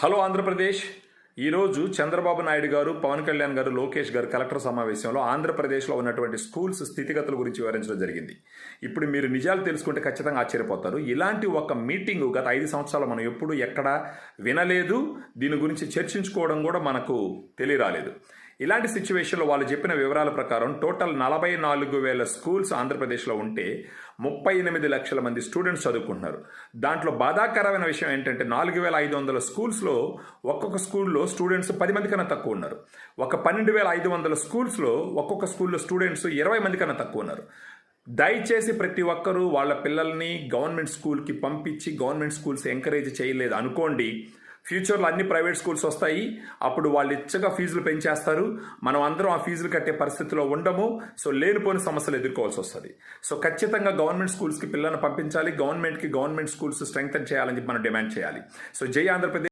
Hello Andhra Pradesh. ఈరోజు చంద్రబాబు నాయుడు గారు, పవన్ కళ్యాణ్ గారు, లోకేష్ గారు కలెక్టర్ సమావేశంలో ఆంధ్రప్రదేశ్లో ఉన్నటువంటి స్కూల్స్ స్థితిగతుల గురించి వివరించడం జరిగింది. ఇప్పుడు మీరు నిజాలు తెలుసుకుంటే ఖచ్చితంగా ఆశ్చర్యపోతారు. ఇలాంటి ఒక మీటింగు గత 5 సంవత్సరాలు మనం ఎప్పుడు ఎక్కడా వినలేదు. దీని గురించి చర్చించుకోవడం కూడా మనకు తెలియరాలేదు. ఇలాంటి సిచ్యువేషన్లో వాళ్ళు చెప్పిన వివరాల ప్రకారం టోటల్ 44,000 స్కూల్స్ ఆంధ్రప్రదేశ్లో ఉంటే 38 లక్షల మంది స్టూడెంట్స్ చదువుకుంటున్నారు. దాంట్లో బాధాకరమైన విషయం ఏంటంటే 4,500 స్కూల్స్లో ఒక్కొక్క స్కూల్లో స్టూడెంట్స్ 10 మంది కన్నా తక్కువ ఉన్నారు. ఒక 12,500 స్కూల్స్లో ఒక్కొక్క స్కూల్లో స్టూడెంట్స్ 20 మంది కన్నా తక్కువ ఉన్నారు. దయచేసి ప్రతి ఒక్కరూ వాళ్ళ పిల్లల్ని గవర్నమెంట్ స్కూల్కి పంపించి గవర్నమెంట్ స్కూల్స్ ఎంకరేజ్ చేయలేదు అనుకోండి, ఫ్యూచర్లో అన్ని ప్రైవేట్ స్కూల్స్ వస్తాయి. అప్పుడు వాళ్ళు ఇచ్చగా ఫీజులు పెంచేస్తారు. మనం అందరం ఆ ఫీజులు కట్టే పరిస్థితిలో ఉండము. సో లేనిపోని సమస్యలు ఎదుర్కోవాల్సి వస్తుంది. సో ఖచ్చితంగా గవర్నమెంట్ స్కూల్స్కి పిల్లల్ని పంపించాలి. గవర్నమెంట్ స్కూల్స్ స్ట్రెంగ్తన్ చేయాలని చెప్పి మనం డిమాండ్ చేయాలి. సో జై ఆంధ్రప్రదేశ్.